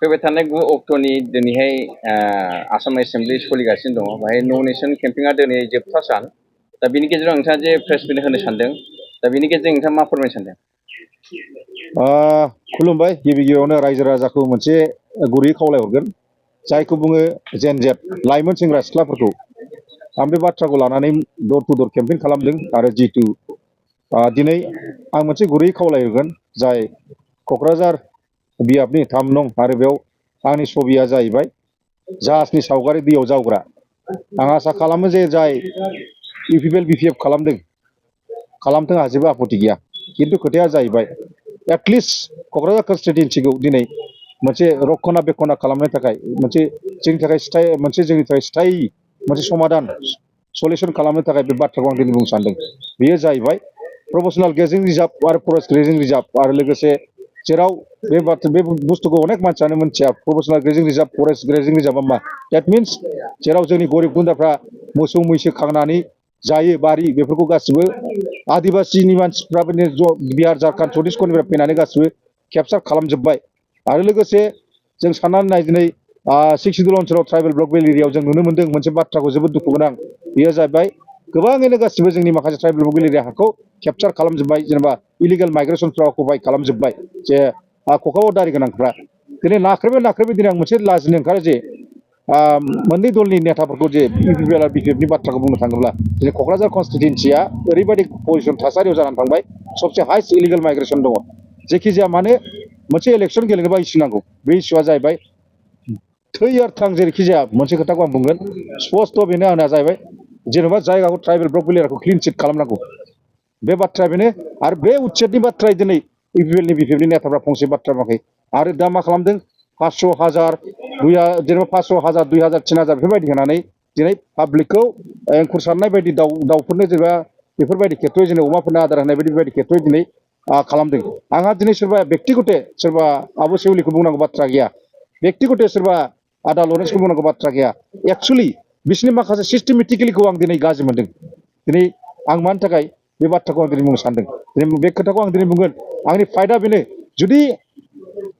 फैबाय थानाय 9 अक्ट'नि दिनैहाय आसाम एसेम्बलि सोलिगासिनो दङ बाहाय नमिनेशन केम्पिंआ दिनै जोबथा सान दा बिनि गेजेराव नोंथाङा जे प्रेस मिट होनो सानदों दा बिनि गेजेरजों नोंथाङा मा फोरमायनो सानदों? खुलुमबाय गिबियावनो रायजो राजाखौ मोनसे गुरै खावलायहरगोन जायखौ बुङो जेन जेट लाइमोन सेंग्रा सिख्लाफोरखौ आं बे बाथ्राखौ लानानै दर टु दर केम्पेइन खालामदों आरो जितु दिनै आं मोनसे गुरै खावलायहरगोन जाय क'क्राझार बियाबनि 3 नं आरो बेयाव आंनि सबिया जाहैबाय जाहाजनि सावगारि दैयाव जावग्रा आं आसा खालामो जे जाय इउपिपिएल बिपिएफ खालामथों आंहा जेबो आपत्ति गैया खिन्थु खोथाया जाहैबाय एटलिस्ट क'क्राझार कन्स्टिटुवेन्सिखौ दिनै मोनसे रक्षना बेक्षना खालामनो थाखाय मोनसे जोंनि थाखाय स्थायी मोनसे समाधान सल्युसन खालामनो थाखाय बे बाथ्राखौ आं दिनै बुंनो सानदों बेयो जाहैबाय प्रफेसनेल ग्रेजिं रिजार्भ आरो फरेस्ट ग्रेजिं रिजार्भ आरो लोगोसे जेराव बे बुस्थुखौ अनेक मानसियानो मिथिया professional grazing reserve forest grazing रिजार्भआ मा दैट मिन्स जेराव जोंनि गरिब गुन्द्राफ्रा मोसौ मैसो खांनानै जायो बारि बेफोरखौ गासिबो आदिबासिनि मानसिफ्रा बिहार झारखन्ड छत्तीसगढ़निफ्राय फैनानै गासिबो केपचार खालामजोब्बाय आरो लोगोसे जों साननानै नाय दिनै 6 शिड्युल ओनसोलाव ट्राइबेल ब्लक बेल एरियायाव जों नुनो मोन्दों मोनसे बाथ्राखौ जोबोद दुखु गोनां बेयो जाहैबाय गोबाङैनो गासिबो जोंनि माखासे ट्राइबेल ब्लक बेल एरिया हाखौ केपचार खालामजोब्बाय जेनेबा इलिगेल माइग्रेसनफ्रा अकुपाय खालामजोब्बाय जे ककाबाव दारि गोनांफ्रा दिनै नाख्रेबै दिनै आं मोनसे लाजिनो ओंखारो जे मोननै दलनि नेताफोरखौ जे इउपिपिएल आरो बिपिएफनि बाथ्राखौ बुंनो थाङोब्ला दिनै क'क्राझार कन्स्टिटुवेन्सिया ओरैबायदि पजिसन थासारियाव जानानै थांबाय सबसे हाइस्ट इलिगेल माइग्रेसन दङ जेखिजाया मानो मोनसे इलेक्सन गेलेनोबा इस्यु नांगौ बे इस्युआ जाहैबाय थै आरो थां जेरैखि जाया मोनसे खोथाखौ आं बुंगोन स्पस्ट बेनो आंना जाहैबाय जेनेबा जायगाखौ ट्राइबेल ब्लक बेलेराखौ क्लिन चिट खालामनांगौ बे बाथ्राया बेनो आरो बे उच्चेदनि बाथ्राया दिनै इउपिपिएलनि बिपिएफनि नेताफ्रा फंसे बाथ्रा बुङाखै आरो दा मा खालामदों 500,000 जेनेबा 500,000 2,000 3,000 बेफोरबायदि होनानै दिनै पाब्लिकखौ एंखुर सारनाय बायदि दाउफोरनो जेनेबा बेफोरबायदि खेथ्रयै जोङो अमाफोरनो आदार होनाय बायदि बेबायदि खेथ्रयै दिनै खालामदों आंहा दिनै सोरबा बेक्तिगते सोरबा आब' सेवलिखौ बुंनांगौ बाथ्रा गैया बेक्तिगते सोरबा आदा लरेन्सखौ बुंनांगौ बाथ्रा गैया एक्सुवेलि बिसोरनि माखासे सिस्टेमेटिकेलिखौ आं दिनै गाज्रि मोनदों दिनै आं मानि थाखाय बे बाथ्राखौ आं दिनै बुंनो सानदों दिनै बे खोथाखौ आं दिनै बुंगोन आंनि फाइदा बेनो जुदि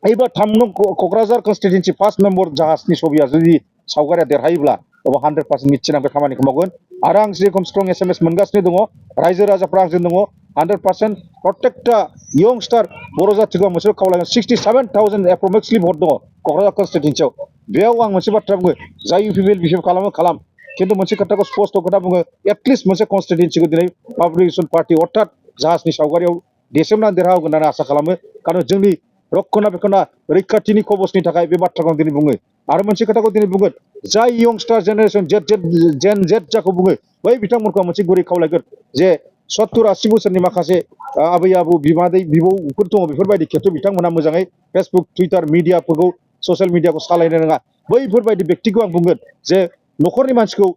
एबार 3 नं क'क्राझार कन्स्टिटुवेन्सि 1 नम्बर जाहाजनि सबिया जुदि सावगारिया देरहायोब्ला अब्ला 100% निश्चित आं बे खामानिखौ मावगोन आरो आं जेरखम स्ट्रं एसएमएस मोनगासिनो दङ रायजो राजाफ्रा आंजों दङ 100% प्रत्येकटा यंगस्टार बर' जाथिखौ आं मोनसे खावलायगोन 67,000 एप्रक्सिमेटलि भट दङ क'क्राझार कन्स्टिटुवेन्सियाव बेयाव आं मोनसे बाथ्रा बुङो जाय इउपिपिएल बिपिएफ खालाम खिन्थु मोनसे खोथाखौ स्पस्ट खोथा बुङो एटलिस्ट मोनसे कन्स्टिटुवेन्सिखौ दिनै पाब्लिकेसन पार्टि अर्थात जाहाजनि सावगारियाव देसोमनानै देरहाहोगोन होननानै आसा खालामो कारण जोंनि रक्षना बेक्षना रैखाथिनि खबसनि थाखाय बे बाथ्राखौ आं दिनै बुङो आरो मोनसे खोथाखौ दिनै बुंगोन जाय यंगस्टार जेनेरेसन जेन जेट जाखौ बुङो बै बिथांमोनखौ मोनसे गुरै खावलायगोन जे 70-80 बोसोरनि माखासे आबै आबौ बिमादै बिबौफोर दङ बेफोरबायदि खेथ्रआव बिथांमोना मोजाङै फेसबुक टुइटार मिडियाफोरखौ ससियेल मिडियाखौ सालायनो रोङा बैफोरबायदि व्यक्तिखौ आं बुंगोन जे न'खरनि मानसिखौ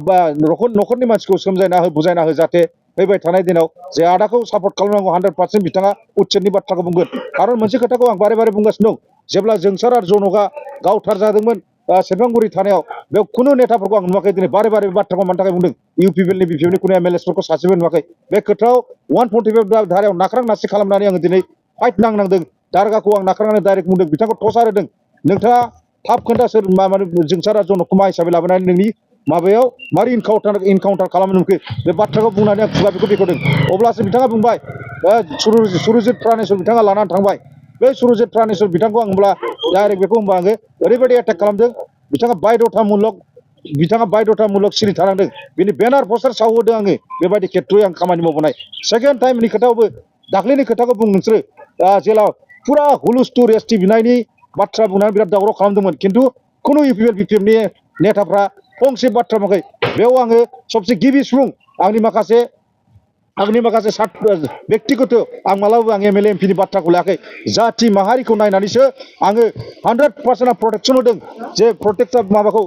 बा न'खरनि मानसिखौ सोमजायना हो बुजायना हो जाहाथे फैबाय थानाय दिनाव जे आदाखौ सापर्ट खालामनांगौ 100% बिथाङा उच्चेदनि बाथ्राखौ बुंगोन खारन मोनसे खोथाखौ आं बारे बारे बुंगासिनो दं जेब्ला जोंसार आरो जनकआ गावथार जादोंमोन सेरफांगुरि थानायाव बेयाव खुनु नेताफोरखौ आं नुवाखै दिनै बारे बारे बाथ्राखौ मानि थाखाय बुंदों इउपिपिएलनि बिपिएफनि खुनु एमएलएसफोरखौ सासेबो नुवाखै बे खोथायाव 145 धारायाव नाख्रां नासि खालामनानै आङो दिनै फाइट नांनांदों दारगाखौ आं नाख्रांनानै डाइरेक्ट बुंदों बिथांखौ टर्चार होदों नोंथाङा थाब खोन्था सोर माने जोंसारा जनकखौ मा हिसाबै लाबोनानै नोंनि माबायाव मारै इनकाउन्टार खालामनो मोनखो बे बाथ्राखौ बुंनानै आं खुगा बेखौ बेखेवदों अब्लासो बिथाङा बुंबाय सुरजित प्रानेस्वर बिथाङा लानानै थांबाय बे सुरजित प्रानेस्वर बिथांखौ आं होमब्ला डाइरेक्ट बेखौ होमबा आङो ओरैबायदि एटेक खालामदों बिथाङा बायध'थामुलक सिरि थानांदों बिनि बेनार पस्टार सावहोदों आङो बेबायदि खेथ्रयै आं खामानि मावबोनाय सेकेन्ड टाइमनि खोथायावबो दाख्लैनि खोथाखौ बुं नोंसोरो जेला फुरा हुलुस्थुर एसटि बिनायनि बाथ्रा बुंनानै बिराद दावराव खालामदोंमोन खिन्थु खुनु इउपिपिएल बिपिएफनि नेताफ्रा फंसे बाथ्रा बुङाखै बेयाव आङो सबसे गिबि सुबुं आंनि माखासे व्यक्तिगत आं मालाबाबो आं एमएलए एमपिनि बाथ्राखौ लायाखै जाथि माहारिखौ नायनानैसो आङो 100% आं प्रटेक्सन होदों जे प्रटेक्ट माबाखौ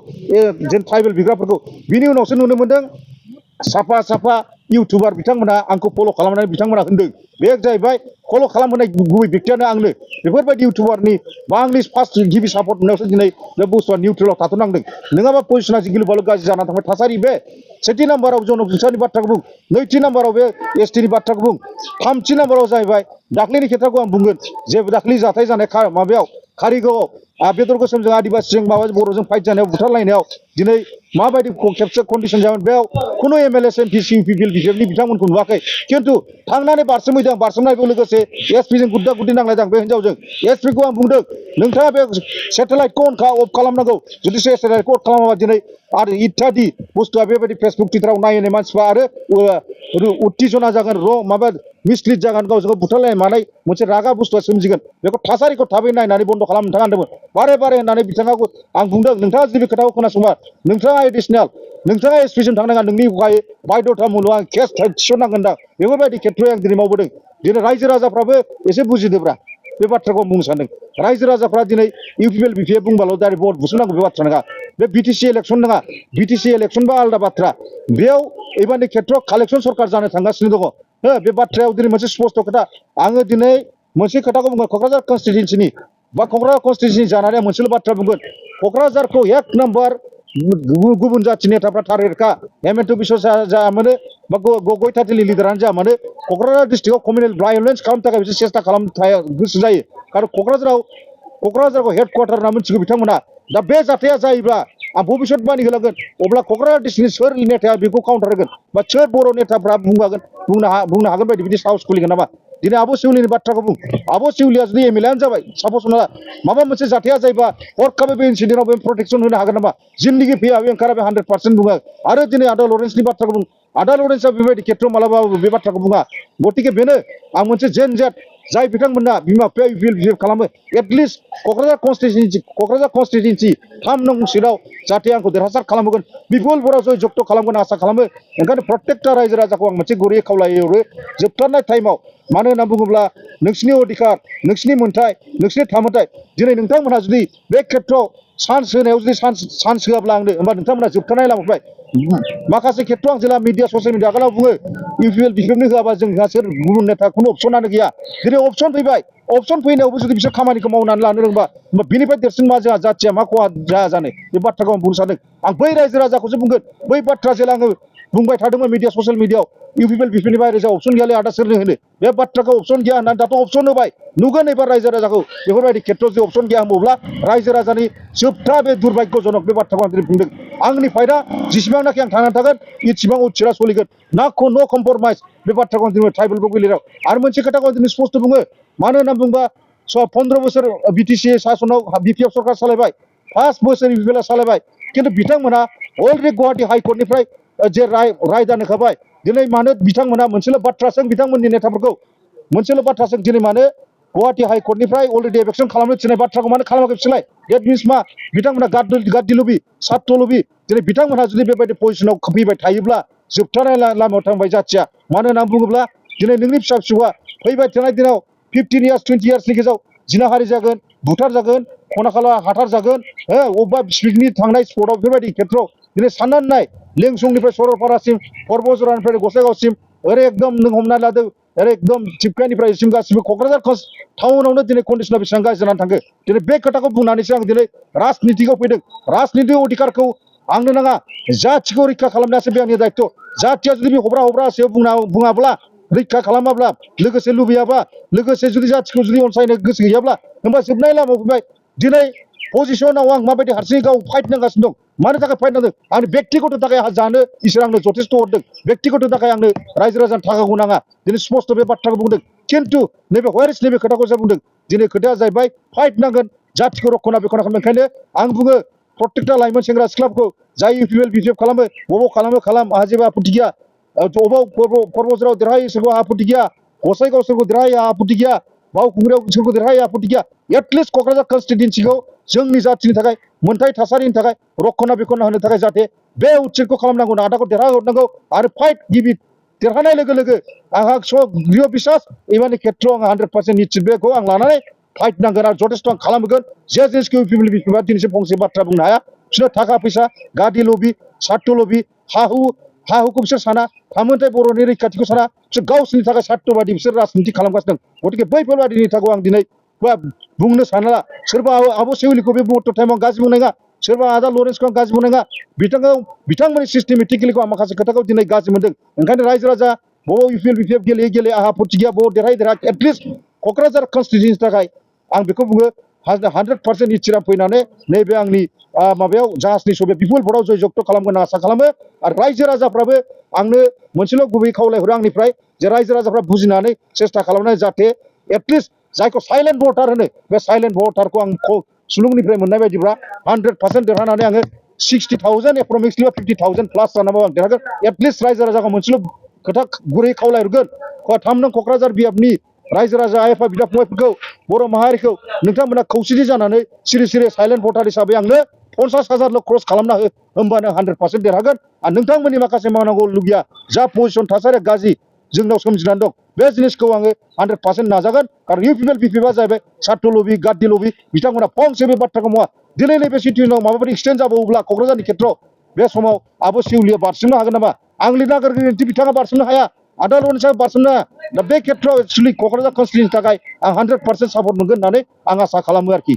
जेन ट्राइबेल बिग्राफोरखौ बिनि उनावसो नुनो मोन्दों साफा इउटुबार बिथांमोना आंखौ फल' खालामनानै बिथांमोना होनदों बे जाहैबाय फल' खालामहोनाय गुबै व्यक्तियानो आंनो बेफोरबायदि इउटुबारनि बा आंनि फार्स्ट गिबि सापर्ट मोननायावसो दिनै बे बुस्थुआ निउट्रेलाव थाथ'नांदों नङाबा पजिसना गिलु बालु गाज्रि जानानै थांबाय थासारि बे सेथि नाम्बाराव जनक जोंसारनि बाथ्राखौ बुं नैथि नाम्बाराव बे एसटिनि बाथ्राखौ बुं थामथि नाम्बाराव जाहैबाय दाख्लैनि खेथ्राखौ आं बुंगोन जे दाख्लै जाथाय जानाय माबायाव कारिगावआव बेदर गोसोमजों आदिबासिजों माबा बर'जों फाइट जानायाव बुथारलायनायाव दिनै माबायदि खेबसे कन्डिसन जागोन बेयाव खुनु एमएलए एमपि सिपिपिएल बिपिएफनि बिथांमोनखौ नुवाखै खिन्थु थांनानै बारसोमहैदों बारसोमनायजों लोगोसे एसपिजों गुद्दा गुद्दि नांलायदों बे हिन्जावजों एसपिखौ आं बुंदों नोंथाङा बे सेटेलाइटखौ अफ खालामनांगौ जुदि सेटेलाइटखौ अफ खालामाबा दिनै आरो इत्यादि बुस्थुआ बेबायदि फेसबुक टुइटाराव नायनाय मानसिफ्रा आरो उत्तेजना जागोन माबा मिसलिड जागोन गावजों गाव बुथारलायनाय मानाय मोनसे रागा बुस्थुआ सोमजिगोन बेखौ थासारिखौ थाबै नायनानै बन्द' खालाम नोंथाङा होनदोंमोन बारे बारे होननानै बिथाङा आं बुंदों नोंथाङा जुदि बे खोथाखौ खोनासंबा नोंथाङा एडिसनेल नोंथाङा एसपिजों थांनाङा नोंनि बायद'था मुलुग आं केस थिसननांगोन दां बेफोरबायदि खेथ्रआव आं दिनै मावबोदों दिनै रायजो राजाफ्राबो एसे बुजिदोब्रा बे बाथ्राखौ बुंनो सानदों रायजो राजाफ्रा दिनै इउपिएल बिपिएफ बुंबाल' डाइरेक्ट भट बुसोमनांगौ बे बाथ्रा नङा बे बिटिसि इलेक्सन नङा बिटिसि इलेक्सन बा आलादा बाथ्रा बेयाव एबारनि खेथ्रआव कालेक्सन सरकार जानो थांगासिनो दङ हो बे बाथ्रायाव दिनै मोनसे स्पस्ट खोथा आङो दिनै मोनसे खोथाखौ बुंगोन क'क्राझार कनस्टिटुवेन्सिनि बा क'क्राझार कनस्टिटुवेन्सि जानानै मोनसेल' बाथ्रा बुंगोन क'क्राझारखौ एक नाम्बार गुबुन जाथि नेताफ्रा थारेरखा हेमेन्त बिश्व जा मोनो बा गगৈ थाथिलि लिडारानो जा मानो क'क्राझार डिस्ट्रिक्टआव कमिउनेल भायलेन्स खालामनो थाखाय बिसोर सेस्था खालामनो गोसो जायो खारन क'क्राझारखौ हेडक्वार्टार होनना मिथिगौ बिथांमोना दा बे जाथाया जायोब्ला आं भबिष्यतबाणी होलांगोन अब्ला क'क्राझार डिस्ट्रिक्टनि सोर नेताया बेखौ काउन्टार होगोन बा सोर बर' नेताफ्रा बुंनो हागोन बायदि बिदि साहस खुलिगोन नामा दिनै आब' सिउलिनि बाथ्राखौ बुं आब' सिउलिया जुदि एमएलएआनो जाबाय सापस हमना माबा मोनसे जाथाया जायोबा हरखाबै बे इन्सिडेन्टआव बे प्रटेक्सन होनो हागोन नामा जिन्दगि फैया बे ओंखारा बे 100% बुङो आरो दिनै आदा लरेन्सनि बाथ्राखौ बुं आदा लरेन्सआ बेबायदि खेथ्रआव मालाबाबो बे बाथ्राखौ बुङा गतिके बेनो आं मोनसे जेनजेट जाय बिथांमोना बिमा बिफाया इउपिएल बिपिएफ खालामो एटलिस्ट क'क्राझार कनस्टिटुवेन्सि 3 नं सिटआव जाहाथे आंखौ देरहासार खालामगोन बिपुल बर' जय जग्त खालामगोन आसा खालामो ओंखायनो प्रत्येकटा रायजो राजाखौ आं मोनसे गुरैयै खावलायो जोबथारनाय टाइमाव मानो होनना बुङोब्ला नोंसिनि अधिकार नोंसिनि मोन्थाय नोंसिनि थामोन्थाय दिनै नोंथांमोनहा जुदि बे खेथ्रआव चान्स होनायाव जुदि चान्स होआब्ला आंनो होमबा नोंथांमोनहा जोबथारनाय लामाफैबाय माखासे खेथ्रआव आं जेला मिडिया ससियेल मिडिया आगोलाव बुङो इउपिएल बिपिएफनो होआबा जोंहा सोर गुबुन नेता खुनु अपसनानो गैया दिनै अपसन फैबाय अपसन फैनायावबो जुदि बिसोर खामानिखौ मावनानै लानो रोंबा होमबा बिनिफ्राय देरसिन मा जोंहा जाथिया मा खहा जाया जानो बे बाथ्राखौ आं बुंनो सानदों आं बै रायजो राजाखौसो बुंगोन बै बाथ्रा जेला आङो बुंबाय थादोंमोन मिडिया ससियेल मिडियाआव इउपिएल बिपिएफनि बाहेरा जा अपसन गैयालै आदा सोरनो होनो बे बाथ्राखौ अपसन गैया होननानै दाथ' अपसन होबाय नुगोन एबार रायजो राजाखौ बेफोरबायदि खेथ्रआव जुदि अपसन गैया होनोब्ला रायजो राजानि जोबथा बे दुर्भाग्यजनक बे बाथ्राखौ आं दिनै बुंदों आंनि फाइदा जेसेबांनाखि आं थांनानै थागोन इसेबां उथिरा सोलिगोन नो कम्प्रमाइज बे बाथ्राखौ आं दिनै ट्राइबेल बगुलिराव आरो मोनसे खोथाखौ दिनै स्पस्ट बुङो मानो होनना बुंबा 15 बोसोर बिटिसि सासनाव बिपिएफ सरकार सालायबाय 5 बोसोर इउपिएलआ सालायबाय खिन्थु बिथांमोना अलरेडि गुवाहाटि हाइकर्टनिफ्राय जे राय जानायखाबाय दिनै मानो बिथांमोना मोनसेल' बाथ्राजों बिथांमोननि नेताफोरखौ मोनसेल' बाथ्राजों दिनै मानो गुवाहाटि हाइकर्टनिफ्राय अलरेडि एभेक्सन खालामनो थिननाय बाथ्राखौ मानो खालामाखै बिसोरलाय देट मिन्स मा बिथांमोना गाद्दि लबि सात्र लबि दिनै बिथांमोनहा जुदि बेबायदि पजिसनाव फैबाय थायोब्ला जोबथारनाय लामायाव थांबाय जाथिया मानो होनना बुङोब्ला दिनै नोंनि फिसा फिसौआ फैबाय थानाय दिनाव 15 इयार्स 20 इयार्सनि गेजेराव जिनाहारि जागोन बुथार जागोन खना खाला हाथार जागोन अबेबा पिकनिक थांनाय स्पटआव बेबायदि खेथ्रआव दिनै साननानै नाय लेंसुंनिफ्राय सरलपारासिम पर्बजरानिफ्राय गसाइगावसिम ओरै एकदम नों हमनानै लादो ओरै एकदम टिपकाइनिफ्राय गासिबो क'क्राझार टाउनावनो दिनै कन्डिसना बेसेबां गाज्रि जानानै थांखो दिनै बे खोथाखौ बुंनानैसो आं दिनै राजनितिआव फैदों राजनिति अधिकारखौ आंनो नाङा जाथिखौ रैखा खालामनायासो बे आंनि दायित्व जाथिया जुदि बे हब्रा बुङाब्ला रैखा खालामाब्ला लोगोसे लुबैयाबा लोगोसे जुदि जाथिखौ जुदि अनसायनो गोसो गैयाब्ला होमबा जोबनाय लामायाव फैबाय दिनै पजिसनाव आं माबायदि हारसिङै गाव फाइट नांगासिनो दं मानो थाखाय फाइट नांदों आंनि बेक्तिगत थाखाय जानो इसोर आंनो जथेस्थ हरदों बेक्तिगत थाखाय आंनो रायजो राजानो थाखाखौ नाङा दिनै स्पस्ट बे बाथ्राखौ बुंदों खिन्थु नैबे हयेस नैबे खोथाखौ जों बुंदों दिनै खोथाया जाहैबाय फाइट नांगोन जाथिखौ रक्षना बेखना खालामनो ओंखायनो आं बुङो प्रत्येकटा लाइमोन सेंग्रा सिख्लाफोरखौ जाय इउपिएल बिपिएफ खालामो बबाव खालाम आंहा जेबो आपत्ति गैया अबाव पर्बजराव देरहायो सोरबा आपत्ति गैया गसाइगाव सोरखौ देरहायो आपत्ति गैया बावखुंग्रियाव सोरखौ देरहायो आपत्ति गैया एटलिस्ट क'क्राझार कनस्टिटुवेन्सिखौ जोंनि जाथिनि थाखाय मोनथाय थासारिनि थाखाय रक्षना बेखना होनो थाखाय जाहाथे बे उच्चेरखौ खालामनांगौ आदाखौ देरहाहरनांगौ आरो फाइट गिबि देरहानाय लोगो लोगो आंहा दृढ़ बिसास एबारनि खेथ्रआव आंहा 100% निश्चित बेखौ आं लानानै फाइट नांगोन आरो जथेस्थ आं खालामगोन जे जिनिसखौ इउपिएल बिपिएफआ दिनैसिम फंसे बाथ्रा बुंनो हाया बिसोरनो थाखा फैसा गादि लबि सार्थ लबि हा हुखौ बिसोर साना थामोन्थाय बर'नि रैखाथिखौ साना बिसोर गावसोरनि थाखाय सार्थबादि बिसोर राजनिति खालामगासिनो दं गतिके बैफोरबादि नेताखौ आं दिनै बुंनो सानला सोरबा आब' सेउलिखौ बे बर्त टाइमाव गाज्रि बुंनाय नङा सोरबा आदा लरेन्सखौ आं गाज्रि बुंनाय नङा बिथांमोननि सिस्टेमेटिकेलिखौ आं माखासे खोथाखौ दिनै गाज्रि मोनदों ओंखायनो रायजो राजा बबाव इउपिएल बिपिएफ गेलेयै आंहा आपत्ति गैया बबाव देरहायै एटलिस्ट क'क्राझार कनस्टिटुवेन्सिनि थाखाय आं बेखौ बुङो 100% इथिरा फैनानै नैबे आंनि माबायाव जाहाजनि सबे पिपुलफोराव जय जगथ खालामगोन आसा खालामो आरो रायजो राजाफ्राबो आंनो मोनसेल' गुबै खावलायहरो आंनिफ्राय जे रायजो राजाफ्रा बुजिनानै सेस्था खालामनाय जाहाथे एटलिस्ट जायखौ साइलेन्ट भटार होनो बे साइलेन्ट भटारखौ आं सुलुंनिफ्राय मोननाय बायदिब्ला 100% देरहानानै आङो 60,000 एप्रक्सिमेटलि 50,000 प्लास जानांगौ आं देरहागोन एटलिस्ट रायजो राजाखौ मोनसेल' खोथा गुरै खावलायहरगोन 3 नं क'क्राझार बियाबनि रायजो राजा आइ आफा बिदा फंबायफोरखौ बर' माहारिखौ नोंथांमोना खौसेथि जानानै सिरि सिरि साइलेन्ट भटार हिसाबै आंनो 50,000ल' क्रस खालामना हो होमबानो 100% देरहागोन आरो नोंथांमोननि माखासे मावनांगौ लुगैया जा पजिसन थासारिया गाज्रि जोंनाव सोमजिनानै दं बे जिनिसखौ आङो 100% नाजागोन आरो U P P L P P एफआ जाहैबाय सात्र लबि गाद्दि लबि बिथांमोना फंसे बे बाथ्राखौ मावा दिनै नैबे सिटुवेसनाव माबाफोर एक्सटेन्ड जाबावोब्ला क'क्राझारनि खेथ्रआव बे समाव आब' सिउलिया बारसोमनो हागोन नामा आंनि नागिरगिरिनि बिथाङा बारसोमनो हाया आदार साहेब बारसोमनो हाया दा बे खेथ्रआव एक्सुवेलि क'क्राझार कनस्टिट्युन्सिनि थाखाय आं 100% सापर्ट मोनगोन होननानै आं आसा खालामो आरोखि